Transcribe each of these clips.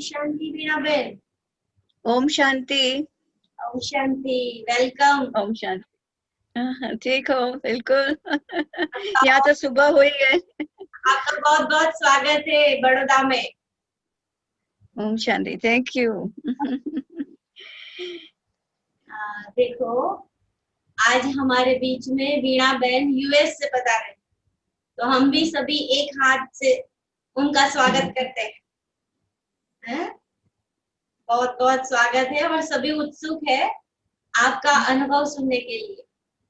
शांति वीणा Ben. Om Shanti. Om Shanti, welcome. Om Shanti. ठीक हो? बिल्कुल। यहाँ तो सुबह हुई है। आपका बहुत बहुत स्वागत है बड़ौदा में। Om Shanti, thank you. देखो, आज हमारे बीच में वीणा बेन यूएस से बता रहे, तो हम भी सभी एक हाथ से उनका स्वागत करते हैं। बहुत बहुत स्वागत है और सभी उत्सुक है आपका अनुभव सुनने के लिए,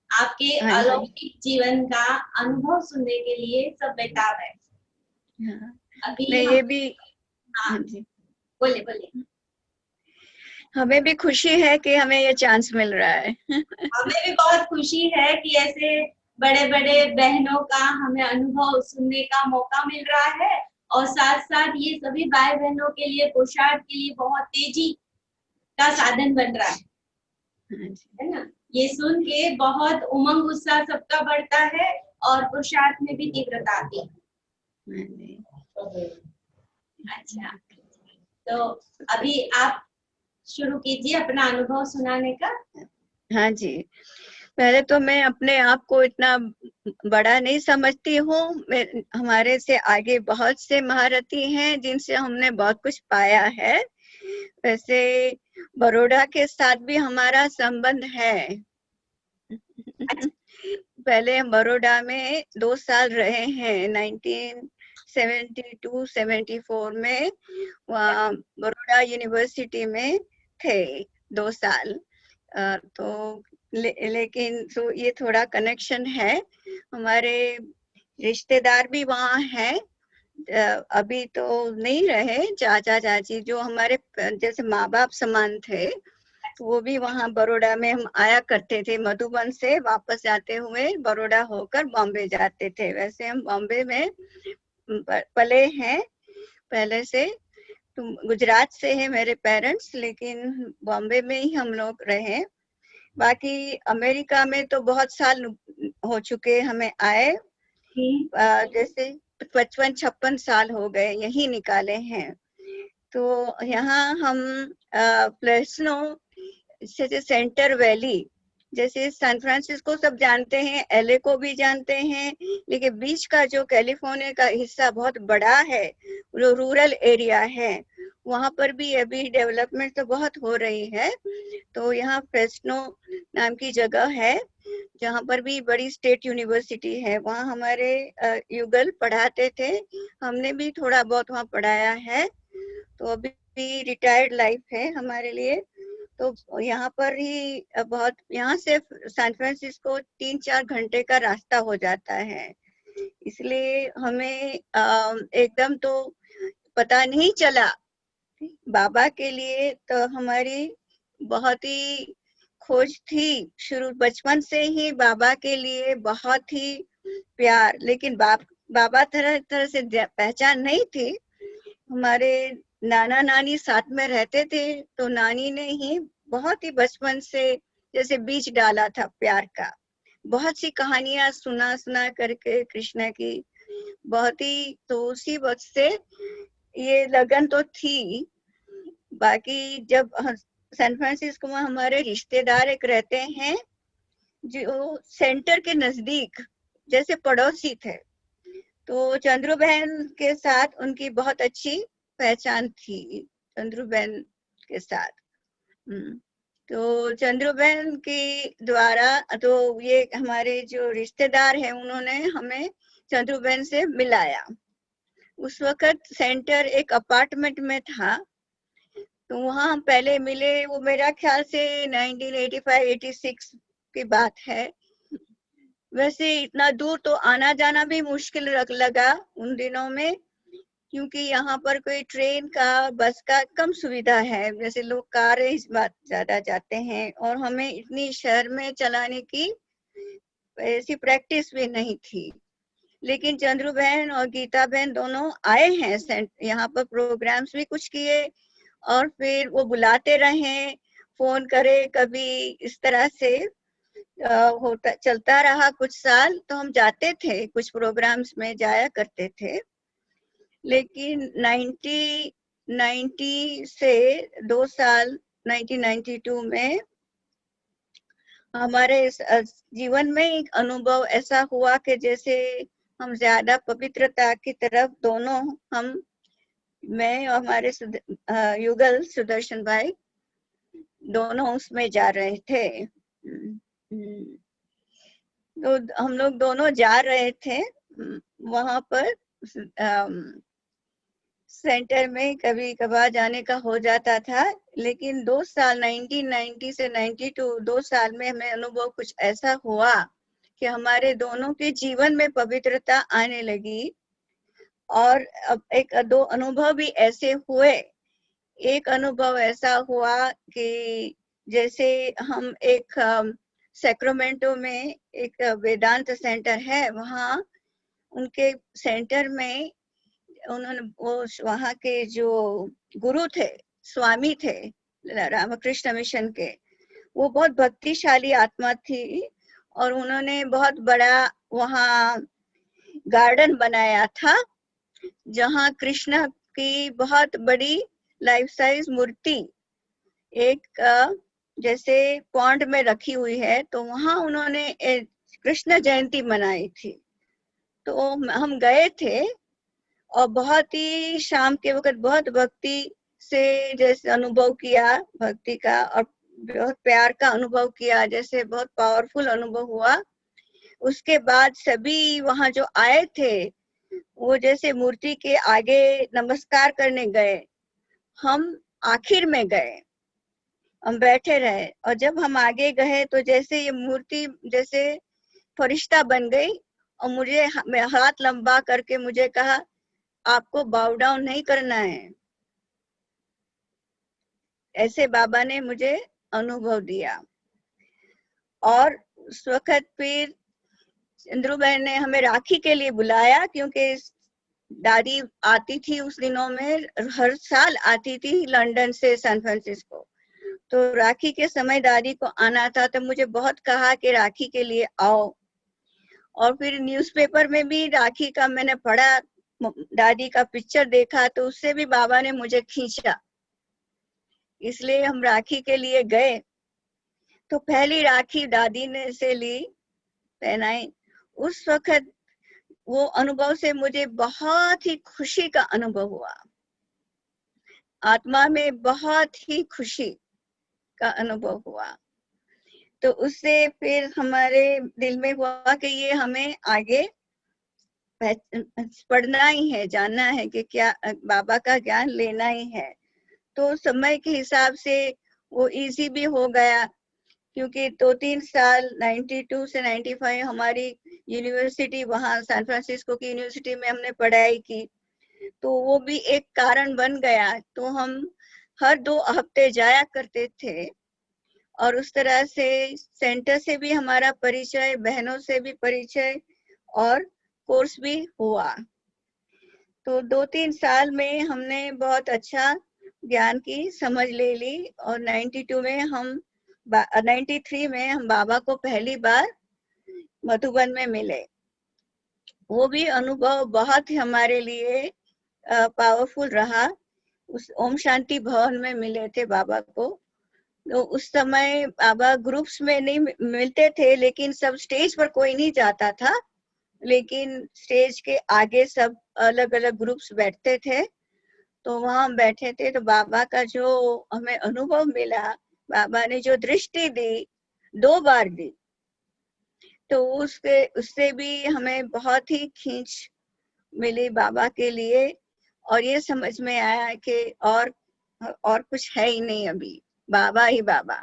आपके अलौकिक जीवन का अनुभव सुनने के लिए सब बेताब है। अभी ये भी जी, बोले बोले। हमें भी खुशी है कि हमें ये चांस मिल रहा है। हमें भी बहुत खुशी है कि ऐसे बड़े बड़े बहनों का हमें अनुभव सुनने का मौका मिल रहा है, और साथ साथ ये सभी भाई बहनों के लिए पुरुषार्थ के लिए बहुत तेजी का साधन बन रहा है ना। ये सुन के बहुत उमंग उत्साह सबका बढ़ता है और पुरुषार्थ में भी तीव्रता आती है। अच्छा, तो अभी आप शुरू कीजिए अपना अनुभव सुनाने का। हाँ जी, पहले तो मैं अपने आप को इतना बड़ा नहीं समझती हूँ। हमारे से आगे बहुत से महारथी हैं जिनसे हमने बहुत कुछ पाया है। वैसे बड़ौदा के साथ भी हमारा संबंध है। पहले हम बड़ौदा में 2 साल रहे हैं, 1972-74 में वहाँ बड़ौदा यूनिवर्सिटी में थे 2 साल। तो लेकिन तो ये थोड़ा कनेक्शन है, हमारे रिश्तेदार भी वहाँ हैं। अभी तो नहीं रहे, चाचा चाची जो हमारे जैसे माँ बाप समान थे, वो भी वहाँ बड़ौदा में हम आया करते थे। मधुबन से वापस जाते हुए बड़ौदा होकर बॉम्बे जाते थे। वैसे हम बॉम्बे में पले हैं पहले से। तुम गुजरात से है मेरे पेरेंट्स, लेकिन बॉम्बे में ही हम लोग रहे। बाकी अमेरिका में तो बहुत साल हो चुके हमें आए, जैसे 55-56 साल हो गए यही निकाले हैं। तो यहाँ हम प्लेस्नो जैसे सेंटर वैली, जैसे सैन फ्रांसिस्को सब जानते हैं, एलए को भी जानते हैं, लेकिन बीच का जो कैलिफोर्निया का हिस्सा बहुत बड़ा है, जो रूरल एरिया है, वहां पर भी अभी डेवलपमेंट तो बहुत हो रही है। तो यहाँ फ्रेस्नो नाम की जगह है जहाँ पर भी बड़ी स्टेट यूनिवर्सिटी है। वहाँ हमारे युगल पढ़ाते थे, हमने भी थोड़ा बहुत वहाँ पढ़ाया है। तो अभी भी रिटायर्ड लाइफ है हमारे लिए। तो यहाँ पर ही बहुत, यहाँ से सैन फ्रांसिस्को 3-4 घंटे का रास्ता हो जाता है, इसलिए हमें एकदम तो पता नहीं चला। बाबा के लिए तो हमारी बहुत ही खोज थी, शुरू बचपन से ही बाबा के लिए बहुत ही प्यार। लेकिन बाबा तरह तरह से पहचान नहीं थी। हमारे नाना नानी साथ में रहते थे, तो नानी ने ही बहुत ही बचपन से जैसे बीज डाला था प्यार का। बहुत सी कहानियां सुना सुना करके कृष्ण की, बहुत ही, तो उसी वक्त से ये लगन तो थी। बाकी जब सैन फ्रांसिस्को में हमारे रिश्तेदार एक रहते हैं जो सेंटर के नजदीक जैसे पड़ोसी थे, तो चंद्रू बहन के साथ उनकी बहुत अच्छी पहचान थी, चंद्रू बहन के साथ। तो चंद्रू बहन के द्वारा तो ये हमारे जो रिश्तेदार हैं उन्होंने हमें चंद्रू बहन से मिलाया। उस वक्त सेंटर एक अपार्टमेंट में था, तो वहां हम पहले मिले। वो मेरा ख्याल से 1985-86 की बात है। वैसे इतना दूर तो आना जाना भी मुश्किल लगा उन दिनों में, क्योंकि यहाँ पर कोई ट्रेन का बस का कम सुविधा है, जैसे लोग कार इस बात ज्यादा जाते हैं, और हमें इतनी शहर में चलाने की ऐसी प्रैक्टिस भी नहीं थी। लेकिन चंद्रू बहन और गीता बहन दोनों आए हैं यहाँ पर, प्रोग्राम्स भी कुछ किए, और फिर वो बुलाते रहे, फोन करे कभी, इस तरह से होता चलता रहा कुछ साल। तो हम जाते थे, कुछ प्रोग्राम्स में जाया करते थे। लेकिन 90 से 2 साल 1992 में हमारे जीवन में एक अनुभव ऐसा हुआ कि जैसे हम ज्यादा पवित्रता की तरफ दोनों हम, मैं और हमारे युगल सुदर्शन भाई दोनों उसमें जा रहे थे। तो हम लोग दोनों जा रहे थे वहां पर सेंटर में, कभी कभार जाने का हो जाता था, लेकिन 2 साल 1990 से 92 2 साल में हमें अनुभव कुछ ऐसा हुआ कि हमारे दोनों के जीवन में पवित्रता आने लगी। और अब एक दो अनुभव भी ऐसे हुए। एक अनुभव ऐसा हुआ कि जैसे हम एक सैक्रामेंटो में एक वेदांत सेंटर है, वहाँ उनके सेंटर में उन्होंने वो वहाँ के जो गुरु थे, स्वामी थे रामकृष्ण मिशन के, वो बहुत भक्तिशाली आत्मा थी और उन्होंने बहुत बड़ा वहाँ गार्डन बनाया था जहाँ कृष्ण की बहुत बड़ी लाइफ साइज मूर्ति एक जैसे पॉन्ड में रखी हुई है। तो वहाँ उन्होंने कृष्ण जयंती मनाई थी। तो हम गए थे और बहुत ही शाम के वक्त बहुत भक्ति से जैसे अनुभव किया, भक्ति का और बहुत प्यार का अनुभव किया, जैसे बहुत पावरफुल अनुभव हुआ। उसके बाद सभी वहां जो आए थे वो जैसे मूर्ति के आगे नमस्कार करने गए, हम आखिर में गए, हम बैठे रहे। और जब हम आगे गए तो जैसे ये मूर्ति जैसे फरिश्ता बन गई और मुझे हाथ लंबा करके मुझे कहा आपको बाउ डाउन नहीं करना है। ऐसे बाबा ने मुझे अनुभव दिया। और उस वक्त फिर इंद्रू बहन ने हमें राखी के लिए बुलाया, क्योंकि दादी आती थी उस दिनों में, हर साल आती थी लंदन से सैन फ्रांसिस्को। तो राखी के समय दादी को आना था, तो मुझे बहुत कहा कि राखी के लिए आओ। और फिर न्यूज़पेपर में भी राखी का मैंने पढ़ा, दादी का पिक्चर देखा, तो उससे भी बाबा ने मुझे खींचा, इसलिए हम राखी के लिए गए। तो पहली राखी दादी ने से ली, पहनाई। उस वक्त वो अनुभव से मुझे बहुत ही खुशी का अनुभव हुआ, आत्मा में बहुत ही खुशी का अनुभव हुआ। तो उससे फिर हमारे दिल में हुआ कि ये हमें आगे पढ़ना ही है, जानना है कि क्या बाबा का ज्ञान लेना ही है। तो समय के हिसाब से वो इजी भी हो गया, क्योंकि 2-3 साल 92 से 95 हमारी यूनिवर्सिटी वहाँ सैन फ्रांसिस्को की यूनिवर्सिटी में हमने पढ़ाई की, तो वो भी एक कारण बन गया। तो हम हर 2 हफ्ते जाया करते थे और उस तरह से सेंटर से भी हमारा परिचय, बहनों से भी परिचय और कोर्स भी हुआ। तो 2-3 साल में हमने बहुत अच्छा ज्ञान की समझ ले ली। और 92 में हम 93 में हम बाबा को पहली बार मधुबन में मिले। वो भी अनुभव बहुत ही हमारे लिए पावरफुल रहा। उस ओम शांति भवन में मिले थे बाबा को। तो उस समय बाबा ग्रुप्स में नहीं मिलते थे, लेकिन सब स्टेज पर कोई नहीं जाता था, लेकिन स्टेज के आगे सब अलग अलग ग्रुप्स बैठते थे। तो वहां बैठे थे, तो बाबा का जो हमें अनुभव मिला, बाबा ने जो दृष्टि दी 2 बार दी, तो उससे भी हमें बहुत ही खींच मिली बाबा के लिए। और ये समझ में आया कि और कुछ है ही नहीं, अभी बाबा ही बाबा।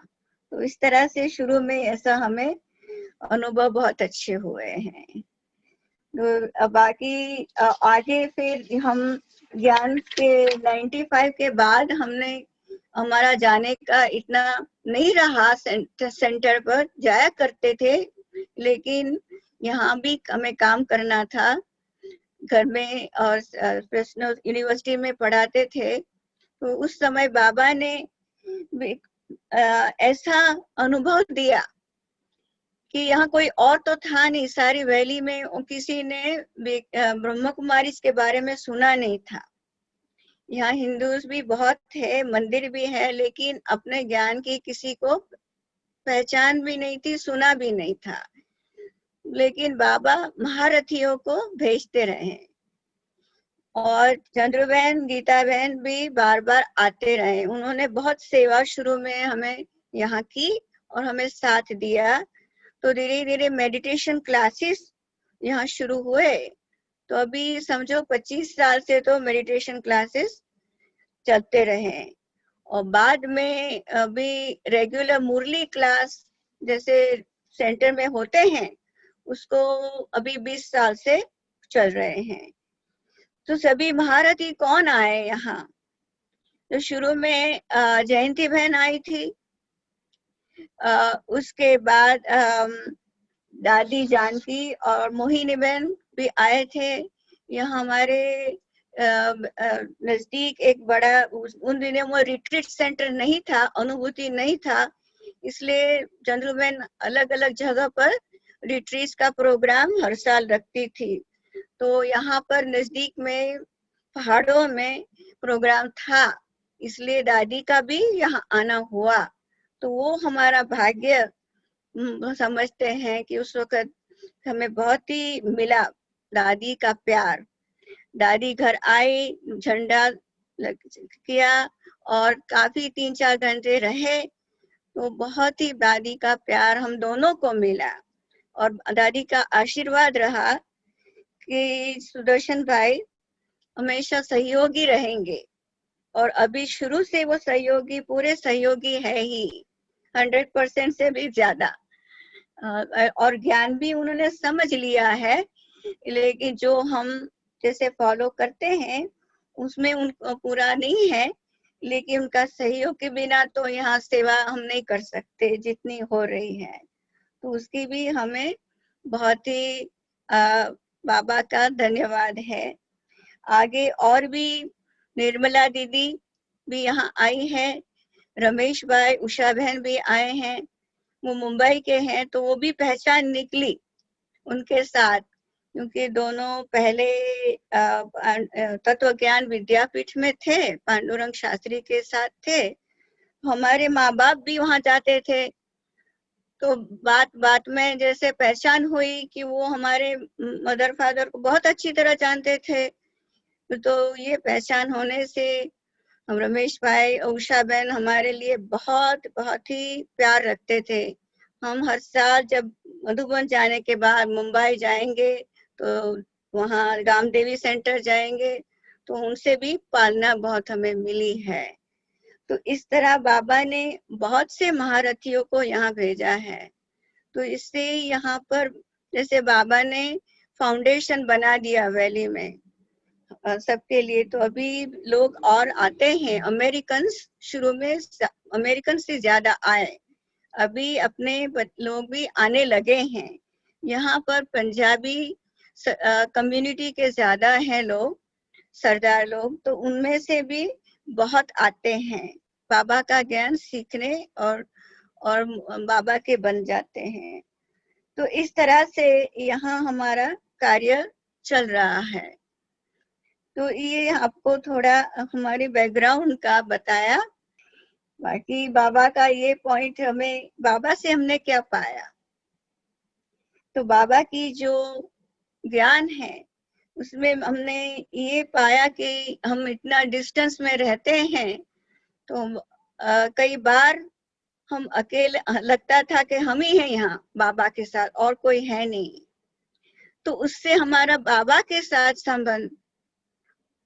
तो इस तरह से शुरू में ऐसा हमें अनुभव बहुत अच्छे हुए हैं। तो बाकी आगे फिर हम ज्ञान के 95 के बाद हमने हमारा जाने का इतना नहीं रहा, सेंटर पर जाया करते थे, लेकिन यहाँ भी हमें काम करना था घर में, और यूनिवर्सिटी में पढ़ाते थे। तो उस समय बाबा ने ऐसा अनुभव दिया कि यहाँ कोई और तो था नहीं, सारी वैली में किसी ने ब्रह्म कुमारी के बारे में सुना नहीं था। यहाँ हिंदूज भी बहुत है, मंदिर भी है, लेकिन अपने ज्ञान की किसी को पहचान भी नहीं थी, सुना भी नहीं था। लेकिन बाबा महारथियों को भेजते रहे और चंद्र बहन, गीता बहन भी बार बार आते रहे। उन्होंने बहुत सेवा शुरू में हमें यहाँ की और हमें साथ दिया। तो धीरे धीरे मेडिटेशन क्लासेस यहाँ शुरू हुए। तो अभी समझो 25 साल से तो मेडिटेशन क्लासेस चलते रहे। और बाद में अभी रेगुलर मुरली क्लास जैसे सेंटर में होते हैं, उसको अभी 20 साल से चल रहे हैं। तो सभी महारथी कौन आए यहाँ? तो शुरू में जयंती बहन आई थी, उसके बाद दादी जानकी और मोहिनी बहन भी आए थे। यहाँ हमारे नजदीक एक बड़ा, उन दिनों वो रिट्रीट सेंटर नहीं था, अनुभूति नहीं था, इसलिए चंद्रू बहन अलग अलग जगह पर रिट्रीट का प्रोग्राम हर साल रखती थी। तो यहाँ पर नजदीक में पहाड़ों में प्रोग्राम था, इसलिए दादी का भी यहाँ आना हुआ। तो वो हमारा भाग्य समझते हैं कि उस वक्त हमें बहुत ही मिला, दादी का प्यार। दादी घर आई, झंडा किया और काफी 3-4 घंटे रहे। तो बहुत ही दादी का प्यार हम दोनों को मिला और दादी का आशीर्वाद रहा कि सुदर्शन भाई हमेशा सहयोगी रहेंगे। और अभी शुरू से वो सहयोगी, पूरे सहयोगी है ही, 100% से भी ज्यादा। और ज्ञान भी उन्होंने समझ लिया है, लेकिन जो हम जैसे फॉलो करते हैं उसमें उनको पूरा नहीं है। लेकिन उनका सहयोग के बिना तो यहाँ सेवा हम नहीं कर सकते जितनी हो रही है। तो उसकी भी हमें बहुत ही बाबा का धन्यवाद है। आगे और भी निर्मला दीदी भी यहाँ आई है, रमेश भाई, उषा बहन भी आए हैं, वो मुंबई के हैं। तो वो भी पहचान निकली उनके साथ, क्योंकि दोनों पहले तत्व ज्ञान विद्यापीठ में थे, पांडुरंग शास्त्री के साथ थे। हमारे माँ बाप भी वहां जाते थे। तो बात में जैसे पहचान हुई कि वो हमारे मदर फादर को बहुत अच्छी तरह जानते थे। तो ये पहचान होने से हम रमेश भाई, उषा बहन हमारे लिए बहुत बहुत ही प्यार रखते थे। हम हर साल जब मधुबन जाने के बाद मुंबई जाएंगे तो वहाँ रामदेवी सेंटर जाएंगे, तो उनसे भी पालना बहुत हमें मिली है। तो इस तरह बाबा ने बहुत से महारथियों को यहाँ भेजा है। तो इससे यहाँ पर जैसे बाबा ने फाउंडेशन बना दिया वैली में सबके लिए, तो अभी लोग और आते हैं। अमेरिकन शुरू में अमेरिकन से ज्यादा आए, अभी अपने लोग भी आने लगे हैं। यहाँ पर पंजाबी कम्युनिटी के ज्यादा हैं लोग, सरदार लोग, तो उनमें से भी बहुत आते हैं बाबा का ज्ञान सीखने और बाबा के बन जाते हैं। तो इस तरह से यहाँ हमारा कार्य चल रहा है। तो ये आपको थोड़ा हमारे बैकग्राउंड का बताया। बाकी बाबा का ये पॉइंट, हमें बाबा से हमने क्या पाया, तो बाबा की जो ज्ञान है उसमें हमने ये पाया कि हम इतना डिस्टेंस में रहते हैं, तो कई बार हम अकेले, लगता था कि हम ही हैं यहाँ बाबा के साथ और कोई है नहीं। तो उससे हमारा बाबा के साथ संबंध,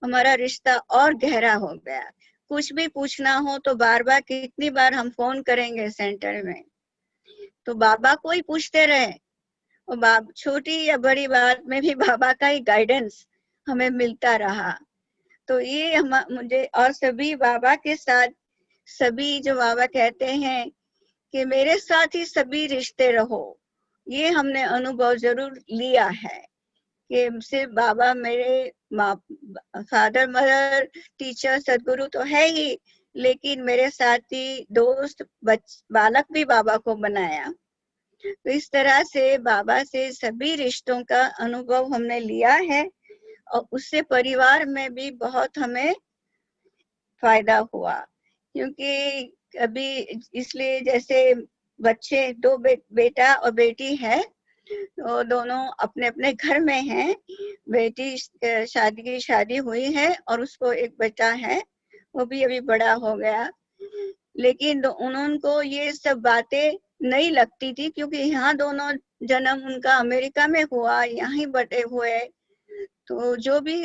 हमारा रिश्ता और गहरा हो गया। कुछ भी पूछना हो तो बार बार, कितनी बार हम फोन करेंगे सेंटर में, तो बाबा को ही पूछते रहे। और छोटी या बड़ी बात में भी बाबा का ही गाइडेंस हमें मिलता रहा। तो ये मुझे और सभी बाबा के साथ, सभी जो बाबा कहते हैं कि मेरे साथ ही सभी रिश्ते रहो, ये हमने अनुभव जरूर लिया है कि सिर्फ बाबा मेरे फादर, मदर, टीचर, सदगुरु तो है ही, लेकिन मेरे साथी, दोस्त, बालक भी बाबा को बनाया। तो इस तरह से बाबा से सभी रिश्तों का अनुभव हमने लिया है और उससे परिवार में भी बहुत हमें फायदा हुआ, क्योंकि अभी इसलिए जैसे बच्चे दो बेटा और बेटी है, तो दोनों अपने अपने घर में हैं। बेटी शादी हुई है और उसको एक बेटा है, वो भी अभी बड़ा हो गया। लेकिन उनको ये सब बातें नहीं लगती थी, क्योंकि यहाँ दोनों जन्म उनका अमेरिका में हुआ, यहाँ ही बटे हुए। तो जो भी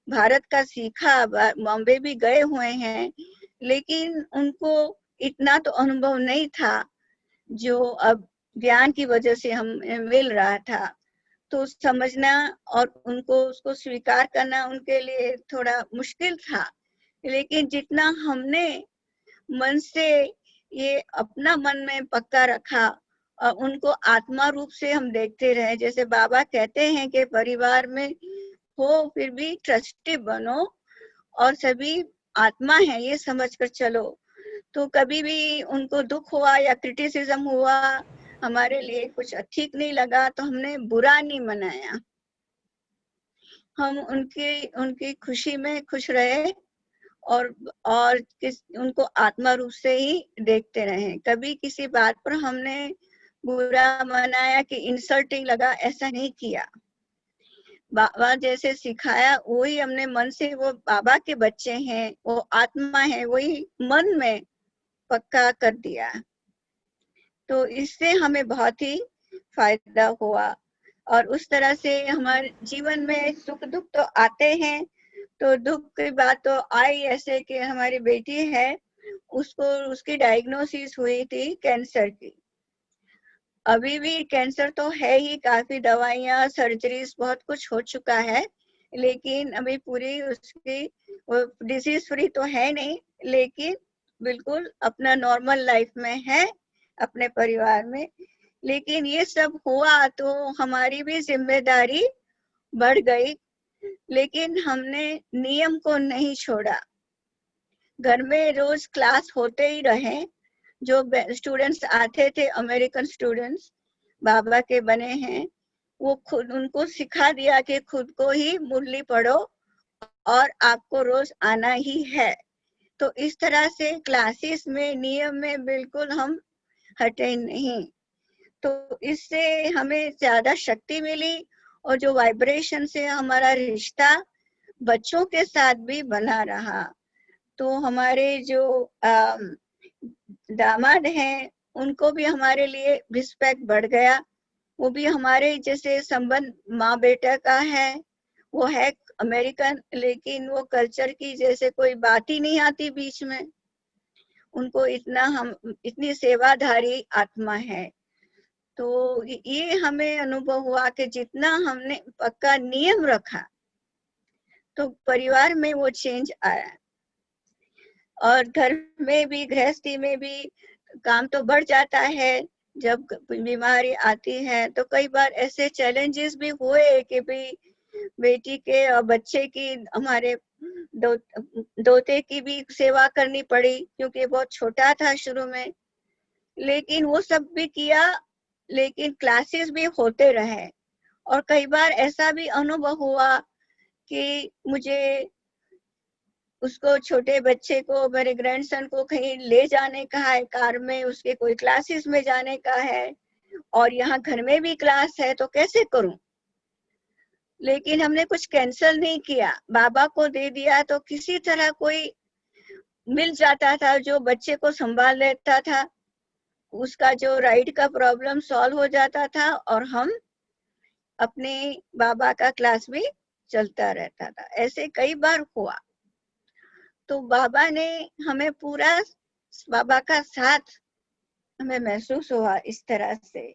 भारत का सीखा, बॉम्बे भी गए हुए हैं, लेकिन उनको इतना तो अनुभव नहीं था जो अब ज्ञान की वजह से हमें मिल रहा था। तो समझना और उनको उसको स्वीकार करना उनके लिए थोड़ा मुश्किल था। लेकिन जितना हमने मन से ये अपना मन में पक्का रखा और उनको आत्मा रूप से हम देखते रहे, जैसे बाबा कहते हैं कि परिवार में हो फिर भी ट्रस्टी बनो और सभी आत्मा है ये समझकर चलो। तो कभी भी उनको दुख हुआ या क्रिटिसिज्म हुआ, हमारे लिए कुछ ठीक नहीं लगा, तो हमने बुरा नहीं मनाया, हम उनकी खुशी में खुश रहे और उनको आत्मा रूप से ही देखते रहे। कभी किसी बात पर हमने बुरा मनाया कि इंसल्टिंग लगा, ऐसा नहीं किया। बाबा जैसे सिखाया वही हमने मन से, वो बाबा के बच्चे हैं, वो आत्मा है, वही मन में पक्का कर दिया। तो इससे हमें बहुत ही फायदा हुआ। और उस तरह से हमारे जीवन में सुख दुख तो आते हैं, तो दुख की बात तो आई ऐसे कि हमारी बेटी है, उसकी डायग्नोसिस हुई थी कैंसर की। अभी भी कैंसर तो है ही, काफी दवाइयां सर्जरीज बहुत कुछ हो चुका है, लेकिन अभी पूरी उसकी वो डिजीज फ्री तो है नहीं, लेकिन बिल्कुल अपना नॉर्मल लाइफ में है अपने परिवार में। लेकिन ये सब हुआ तो हमारी भी जिम्मेदारी बढ़ गई, लेकिन हमने नियम को नहीं छोड़ा। घर में रोज क्लास होते ही रहे, जो स्टूडेंट्स आते थे अमेरिकन स्टूडेंट्स बाबा के बने हैं, वो खुद उनको सिखा दिया कि खुद को ही मुरली पढ़ो और आपको रोज आना ही है। तो इस तरह से क्लासेस में नियम में बिल्कुल हम हटे नहीं, तो इससे हमें ज्यादा शक्ति मिली और जो वाइब्रेशन से हमारा रिश्ता बच्चों के साथ भी बना रहा। तो हमारे जो दामाद हैं उनको भी हमारे लिए रिस्पेक्ट बढ़ गया, वो भी हमारे जैसे संबंध माँ बेटा का है। वो है अमेरिकन, लेकिन वो कल्चर की जैसे कोई बात ही नहीं आती बीच में, उनको हम इतनी सेवाधारी आत्मा है। तो ये हमें अनुभव हुआ कि जितना हमने पक्का नियम रखा तो परिवार में वो चेंज आया। और घर में भी, गृहस्थी में भी काम तो बढ़ जाता है। जब बीमारी आती है तो कई बार ऐसे चैलेंजेस भी हुए कि भाई बेटी के और बच्चे की, हमारे दोते की भी सेवा करनी पड़ी, क्योंकि बहुत छोटा था शुरू में। लेकिन वो सब भी किया, लेकिन क्लासेस भी होते रहे। और कई बार ऐसा भी अनुभव हुआ कि मुझे उसको, छोटे बच्चे को, मेरे ग्रैंडसन को कहीं ले जाने का है, कार में उसके कोई क्लासेस में जाने का है और यहाँ घर में भी क्लास है, तो कैसे करूं। लेकिन हमने कुछ कैंसल नहीं किया, बाबा को दे दिया, तो किसी तरह कोई मिल जाता था जो बच्चे को संभाल लेता था, उसका जो राइड का प्रॉब्लम सॉल्व हो जाता था और हम अपने बाबा का क्लास भी चलता रहता था। ऐसे कई बार हुआ। तो बाबा ने हमें पूरा, बाबा का साथ हमें महसूस हुआ। इस तरह से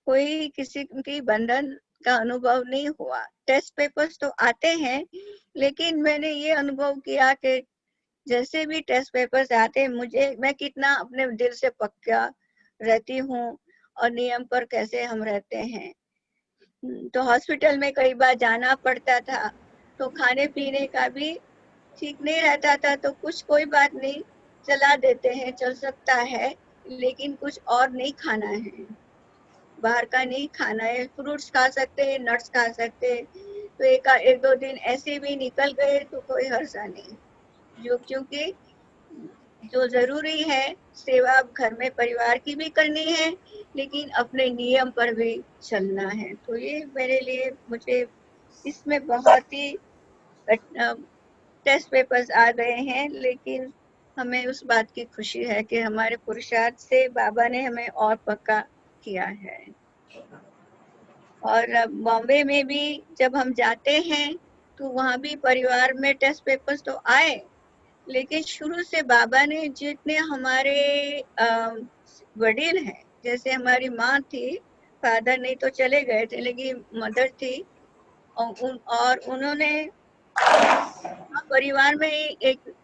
कोई किसी की बंधन का अनुभव नहीं हुआ। टेस्ट पेपर्स तो आते हैं, लेकिन मैंने ये अनुभव किया कि जैसे भी टेस्ट पेपर्स आते, मैं कितना अपने दिल से पक्का रहती हूँ और नियम पर कैसे हम रहते हैं। तो हॉस्पिटल में कई बार जाना पड़ता था, तो खाने पीने का भी ठीक नहीं रहता था, तो कोई बात नहीं, चला देते हैं, चल सकता है, लेकिन कुछ और नहीं खाना है, बाहर का नहीं खाना है, फ्रूट्स खा सकते हैं, नट्स खा सकते हैं। तो एक दो दिन ऐसे भी निकल गए तो कोई हर्जा नहीं, जो क्योंकि जो जरूरी है सेवा घर में परिवार की भी करनी है, लेकिन अपने नियम पर भी चलना है। तो ये मेरे लिए, मुझे इसमें बहुत ही टेस्ट पेपर्स आ गए हैं, लेकिन हमें उस बात की खुशी है कि हमारे पुरुषार्थ से बाबा ने हमें और पक्का किया है। और बॉम्बे में भी जब हम जाते हैं तो वहाँ भी परिवार में टेस्ट पेपर्स तो आए, लेकिन शुरू से बाबा ने जितने हमारे वडील हैं, जैसे हमारी माँ थी, फादर नहीं तो चले गए थे, लेकिन मदर थी, और उन्होंने परिवार में एक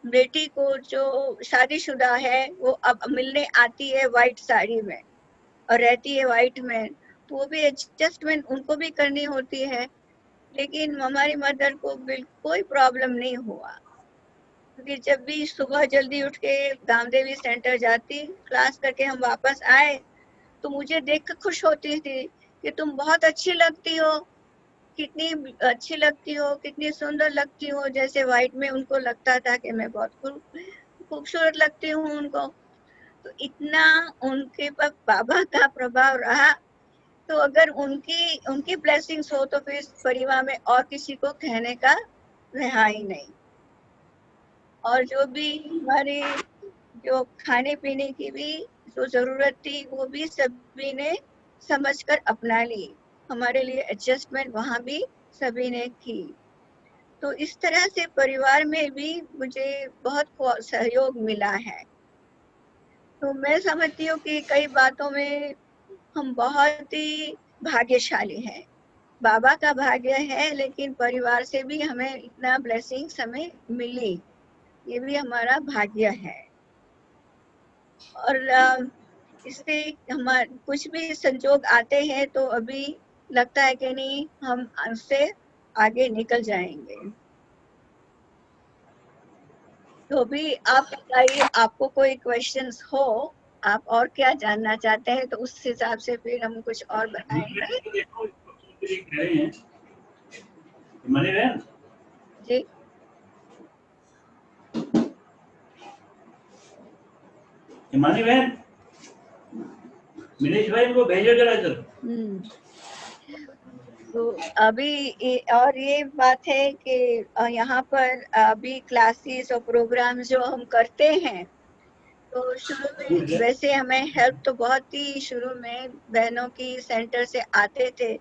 बेटी को जो शादीशुदा है वो अब मिलने आती है व्हाइट साड़ी में और रहती है व्हाइट में, तो वो भी एडजस्टमेंट उनको भी करनी होती है। लेकिन हमारी मदर को बिल्कुल कोई प्रॉब्लम नहीं हुआ, क्योंकि जब भी सुबह जल्दी उठ के गामदेवी सेंटर जाती, क्लास करके हम वापस आए, तो मुझे देख कर खुश होती थी कि तुम बहुत अच्छी लगती हो, कितनी अच्छी लगती हो, कितनी सुंदर लगती हो। जैसे व्हाइट में उनको लगता था कि मैं बहुत खूबसूरत लगती हूँ उनको। तो इतना उनके पर बाबा का प्रभाव रहा, तो अगर उनकी उनकी ब्लेसिंग्स हो तो फिर परिवार में और किसी को कहने का रहा ही नहीं। और जो भी हमारी जो खाने पीने की भी जो जरूरत थी वो भी सभी ने समझकर अपना ली, हमारे लिए एडजस्टमेंट वहां भी सभी ने की। तो इस तरह से परिवार में भी मुझे बहुत सहयोग मिला है। तो मैं समझती हूँ कि कई बातों में हम बहुत ही भाग्यशाली हैं। बाबा का भाग्य है, लेकिन परिवार से भी हमें इतना ब्लेसिंग्स हमें मिली, ये भी हमारा भाग्य है। और इससे हमारे कुछ भी संजोग आते हैं तो अभी लगता है कि नहीं, हम उससे आगे निकल जाएंगे। तो भी आप बताइए, आपको कोई क्वेश्चंस हो, आप और क्या जानना चाहते हैं, तो उस हिसाब से फिर हम कुछ और बताएंगे। जी हिमानी बहन, मिनेश भाई को भेजो जरा इधर। तो अभी और ये बात है कि यहाँ पर अभी क्लासेस और प्रोग्राम जो हम करते हैं, तो शुरू में वैसे हमें हेल्प तो बहुत ही शुरू में बहनों की सेंटर से आते थे,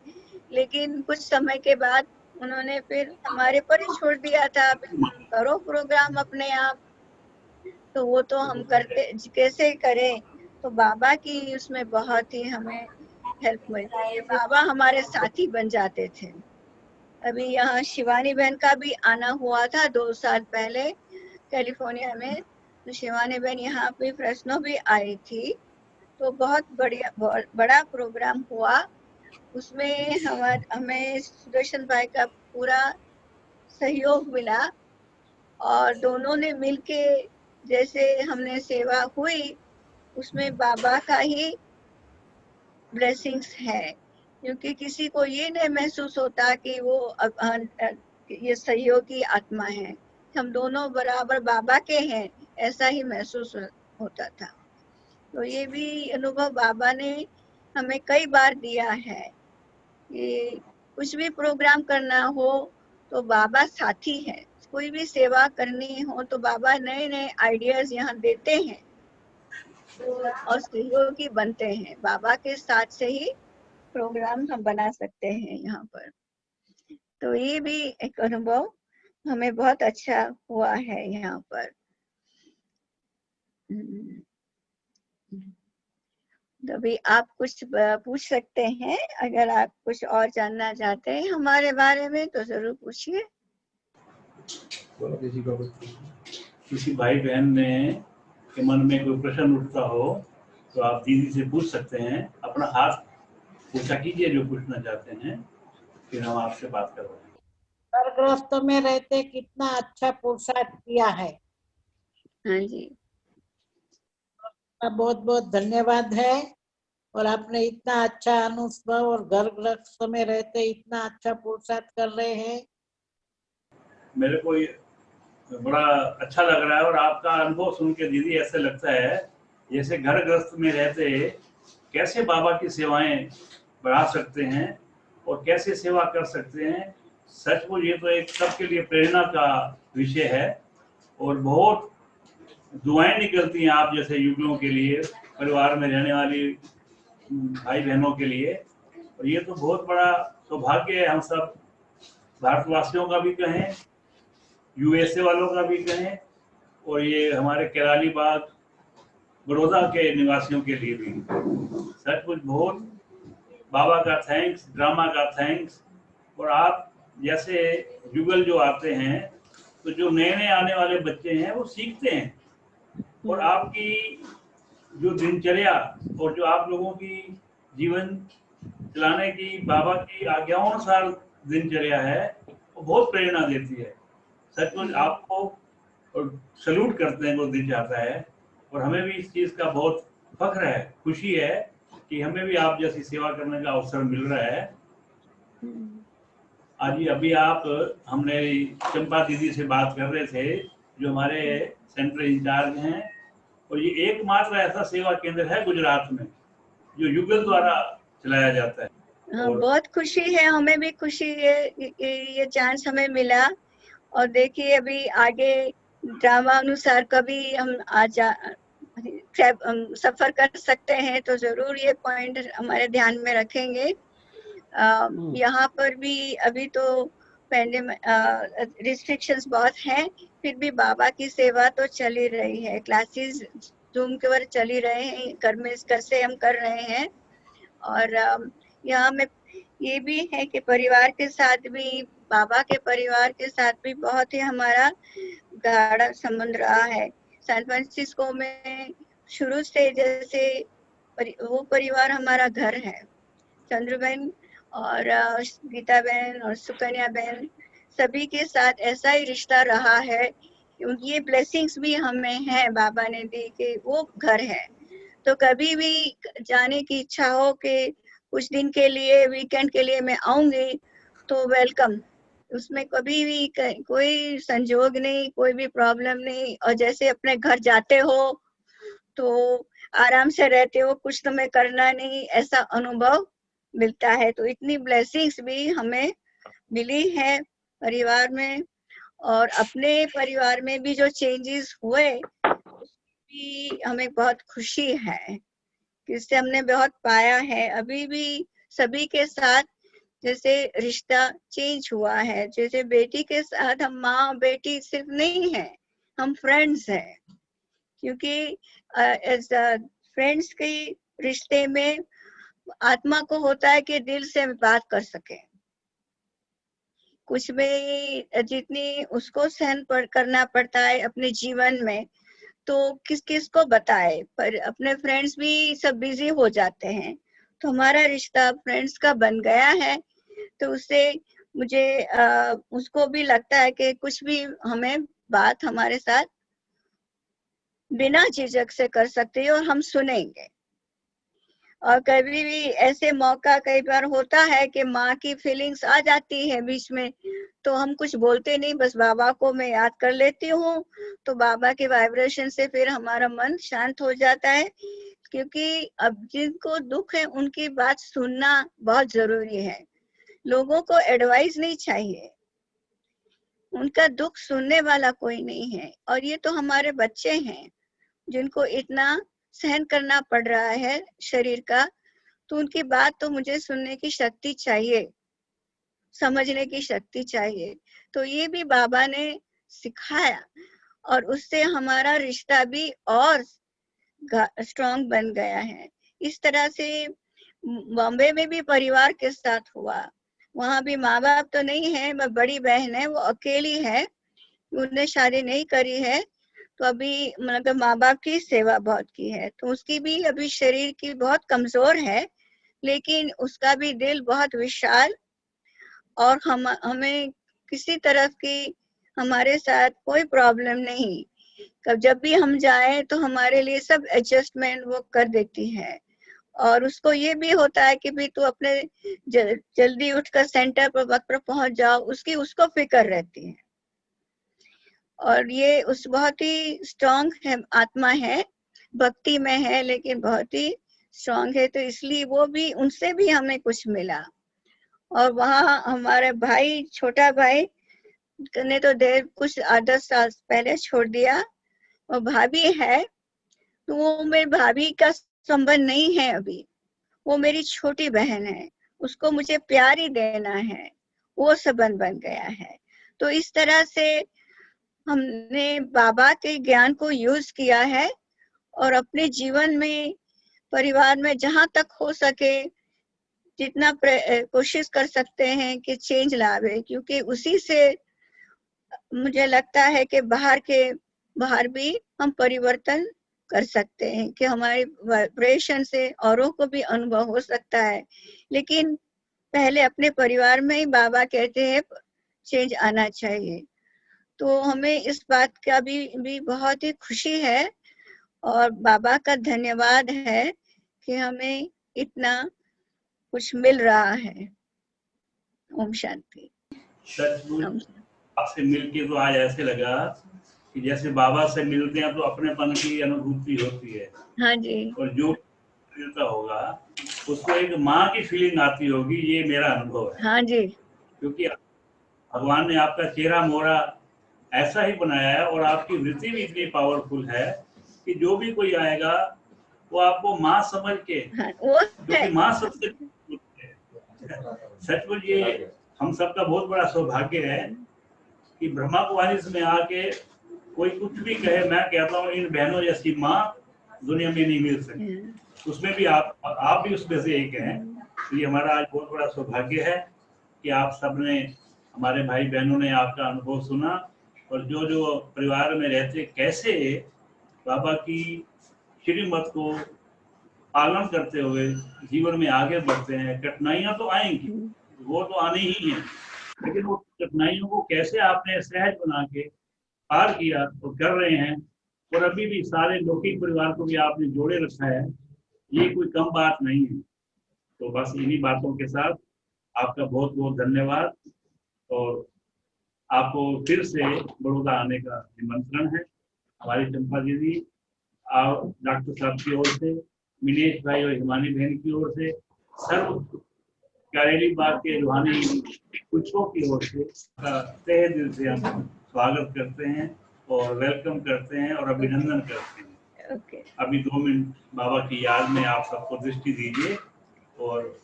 लेकिन कुछ समय के बाद उन्होंने फिर हमारे पर ही छोड़ दिया था, करो प्रोग्राम अपने आप। तो वो तो हम करते कैसे करें, तो बाबा की उसमें बहुत ही हमें हेल्प मिलती है, बाबा हमारे साथी बन जाते थे। अभी यहाँ शिवानी बहन का भी आना हुआ था 2 साल पहले कैलिफोर्निया में, तो शिवानी बहन यहाँ पे फ्रेस्नो भी आई थी, तो बहुत बढ़िया बड़ा प्रोग्राम हुआ। उसमें हमें सुदर्शन भाई का पूरा सहयोग मिला, और दोनों ने मिलके जैसे हमने सेवा हुई, उसमें बाबा का ही ब्लेसिंग्स है, क्योंकि किसी को ये नहीं महसूस होता कि वो ये सहयोगी आत्मा है, हम दोनों बराबर बाबा के हैं, ऐसा ही महसूस होता था। तो ये भी अनुभव बाबा ने हमें कई बार दिया है कि कुछ भी प्रोग्राम करना हो तो बाबा साथी है, कोई भी सेवा करनी हो तो बाबा नए नए आइडियाज यहाँ देते हैं, तो और सहयोगी बनते हैं। बाबा के साथ से ही प्रोग्राम हम बना सकते हैं यहाँ पर। तो ये भी एक अनुभव हमें बहुत अच्छा हुआ है यहाँ पर। तो अभी आप कुछ पूछ सकते हैं, अगर आप कुछ और जानना चाहते हैं हमारे बारे में तो जरूर पूछिए। किसी भाई बहन ने के मन में कोई प्रश्न उठता हो तो आप दीदी से पूछ सकते हैं, अपना हाथ ऊंचा कीजिए जो पूछना चाहते हैं, फिर हम आपसे बात करवाएंगे। स्वर्गग्रस्त में रहते कितना अच्छा पुरुषार्थ किया है। हाँ जी, बहुत बहुत धन्यवाद है। और आपने इतना अच्छा अनुभव और घर गृहस्थ में रहते इतना अच्छा पुरुषार्थ कर रहे हैं। मेरे को बड़ा अच्छा लग रहा है। और आपका अनुभव सुन के दीदी ऐसे लगता है जैसे घर गृहस्थ में रहते कैसे बाबा की सेवाएं बढ़ा सकते हैं और कैसे सेवा कर सकते हैं। सचमुच ये तो एक सबके लिए प्रेरणा का विषय है और बहुत दुआएं निकलती हैं आप जैसे युगलों के लिए, परिवार में रहने वाली भाई बहनों के लिए। और ये तो बहुत बड़ा सौभाग्य है, हम सब भारतवासियों का भी कहें, यूएसए वालों का भी कहें, और ये हमारे केराली बाग बड़ौदा के निवासियों के लिए भी। सचमुच बहुत बाबा का थैंक्स, ड्रामा का थैंक्स। और आप जैसे युगल जो आते हैं तो जो नए नए आने वाले बच्चे हैं वो सीखते हैं, और आपकी जो दिनचर्या और जो आप लोगों की जीवन चलाने की बाबा की आज्ञाओं अनुसार दिनचर्या है वो बहुत प्रेरणा देती है। सचमुच आपको और सल्यूट करते हैं, वो दिल चाहता है। और हमें भी इस चीज का बहुत फख्र है, खुशी है कि हमें भी आप जैसी सेवा करने का अवसर मिल रहा है। आज अभी आप हमने चंपा दीदी से बात कर रहे थे जो हमारे सेंटर इंचार्ज हैं, और ये एकमात्र ऐसा सेवा केंद्र है गुजरात में जो युगल द्वारा चलाया जाता है। हाँ, बहुत खुशी है, हमें भी खुशी है ये चांस हमें मिला। और देखिए अभी आगे ड्रामा अनुसार कभी हम सफर कर सकते हैं तो जरूर ये पॉइंट हमारे ध्यान में रखेंगे। यहाँ पर भी अभी तो पेंडेमिक रिस्ट्रिक्शंस बहुत हैं, फिर भी बाबा की सेवा तो चल ही रही है। क्लासेस जूम के ऊपर चल ही रहे हैं, घर से हम कर रहे हैं। और यहाँ में ये भी है कि परिवार के साथ भी, बाबा के परिवार के साथ भी बहुत ही हमारा गाढ़ा संबंध रहा है। सैन फ्रांसिस्को में शुरू से जैसे वो परिवार हमारा घर है। चंद्रबेन और गीता बहन और सुकन्या बहन सभी के साथ ऐसा ही रिश्ता रहा है। ये ब्लेसिंग्स भी हमें है बाबा ने दी कि वो घर है। तो कभी भी जाने की इच्छा हो कि कुछ दिन के लिए, वीकेंड के लिए मैं आऊंगी तो वेलकम, उसमें कभी भी कोई संजोग नहीं, कोई भी प्रॉब्लम नहीं। और जैसे अपने घर जाते हो तो आराम से रहते हो, कुछ तुम्हें करना नहीं, ऐसा अनुभव मिलता है। तो इतनी ब्लेसिंग्स भी हमें मिली है परिवार में। और अपने परिवार में भी जो चेंजेस हुए भी हमें बहुत खुशी है, इससे हमने बहुत पाया है। अभी भी सभी के साथ जैसे रिश्ता चेंज हुआ है, जैसे बेटी के साथ हम माँ बेटी सिर्फ नहीं है, हम फ्रेंड्स हैं। क्योंकि एज फ्रेंड्स के रिश्ते में आत्मा को होता है कि दिल से बात कर सके। कुछ भी जितनी उसको सहन करना पड़ता है अपने जीवन में, तो किस किस को बताए। पर अपने फ्रेंड्स भी सब बिजी हो जाते हैं, तो हमारा रिश्ता फ्रेंड्स का बन गया है। तो उससे मुझे उसको भी लगता है कि कुछ भी हमें बात हमारे साथ बिना झिझक से कर सकते हैं और हम सुनेंगे। और कभी भी ऐसे मौका कई बार होता है कि माँ की फीलिंग्स आ जाती है बीच में, तो हम कुछ बोलते नहीं, बस बाबा को मैं याद कर लेती हूँ, तो बाबा के वाइब्रेशन से फिर हमारा मन शांत हो जाता है। क्योंकि अब जिनको दुख है उनकी बात सुनना बहुत जरूरी है। लोगों को एडवाइस नहीं चाहिए, उनका दुख सुनने वाला कोई नहीं है। और ये तो हमारे बच्चे हैं जिनको इतना सहन करना पड़ रहा है शरीर का, तो उनकी बात तो मुझे सुनने की शक्ति चाहिए, समझने की शक्ति चाहिए। तो ये भी बाबा ने सिखाया और उससे हमारा रिश्ता भी और स्ट्रॉन्ग बन गया है। इस तरह से बॉम्बे में भी परिवार के साथ हुआ। वहां भी माँ बाप तो नहीं है, मैं बड़ी बहन है, वो अकेली है, उन्हें शादी नहीं करी है, तो अभी मतलब माँ बाप की सेवा बहुत की है। तो उसकी भी अभी शरीर की बहुत कमजोर है, लेकिन उसका भी दिल बहुत विशाल। और हमें किसी तरफ की हमारे साथ कोई प्रॉब्लम नहीं। जब भी हम जाए तो हमारे लिए सब एडजस्टमेंट वो कर देती है। और उसको ये भी होता है कि भी तू अपने जल्दी उठकर सेंटर पर वक्त पर पहुंच जाओ, उसको फिक्र रहती है। और ये उस बहुत ही स्ट्रांग है, आत्मा है, भक्ति में है लेकिन बहुत ही स्ट्रांग है, तो इसलिए वो भी, उनसे भी हमें कुछ मिला। और वहाँ हमारे भाई, छोटा भाई ने तो देर कुछ 8-10 साल पहले छोड़ दिया, और भाभी है तो वो मेरी भाभी का संबंध नहीं है अभी, वो मेरी छोटी बहन है, उसको मुझे प्यार ही देना है, वो संबंध बन गया है। तो इस तरह से हमने बाबा के ज्ञान को यूज किया है और अपने जीवन में, परिवार में जहां तक हो सके जितना कोशिश कर सकते हैं कि चेंज लावे, क्योंकि उसी से मुझे लगता है कि बाहर भी हम परिवर्तन कर सकते हैं, कि हमारे वाइब्रेशन से औरों को भी अनुभव हो सकता है। लेकिन पहले अपने परिवार में ही बाबा कहते हैं चेंज आना चाहिए। तो हमें इस बात का भी बहुत ही खुशी है और बाबा का धन्यवाद है कि हमें इतना कुछ मिल रहा है। ओम शांति। सचमुच आपसे मिलके तो आज ऐसे लगा कि जैसे बाबा से मिलते हैं तो अपनेपन की अनुभूति होती है। हाँ जी। और जो मिलता होगा उसको एक माँ की फीलिंग आती होगी, ये मेरा अनुभव है। हाँ जी। क्योंकि भगवान ने आपका चेहरा मोहरा ऐसा ही बनाया है और आपकी वृत्ति भी इतनी पावरफुल है कि जो भी कोई आएगा वो आपको माँ समझ के, क्योंकि माँ सबसे सचमुच ये हम सबका बहुत बड़ा सौभाग्य है कि ब्रह्मा कुमारी में आके कोई कुछ भी कहे, मैं कहता हूँ इन बहनों जैसी माँ दुनिया में नहीं मिल सकती। उसमें भी आप भी उसमें से एक हैं। तो ये हमारा आज बहुत बड़ा सौभाग्य है कि आप सबने, हमारे भाई बहनों ने आपका अनुभव सुना और जो जो परिवार में रहते कैसे बाबा की श्रीमत को पालन करते हुए जीवन में आगे बढ़ते हैं। कठिनाइयां तो आएंगी, वो तो आनी ही है, लेकिन वो कठिनाइयों को कैसे आपने सहज बना के पार किया और कर रहे हैं, और अभी भी सारे लौकिक परिवार को भी आपने जोड़े रखा है, ये कोई कम बात नहीं है। तो बस इन्हीं बातों के साथ आपका बहुत बहुत धन्यवाद और आपको फिर से बड़ौदा आने का निमंत्रण है। हमारी चंपा दीदी, डॉक्टर साहब की ओर से, मिनेश भाई और हिमानी बहन की ओर से, सर्व कारेली बाग के रूहानी कुछों की ओर से तहे दिल से हम स्वागत करते हैं और वेलकम करते हैं और अभिनंदन करते हैं। अभी 2 मिनट बाबा की याद में आप सबको दृष्टि दीजिए और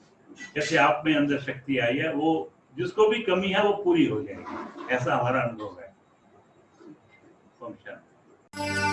जैसे आप में अंदर शक्ति आई है, वो जिसको भी कमी है वो पूरी हो जाएगी, ऐसा हमारा अनुभव है। ओम शांति।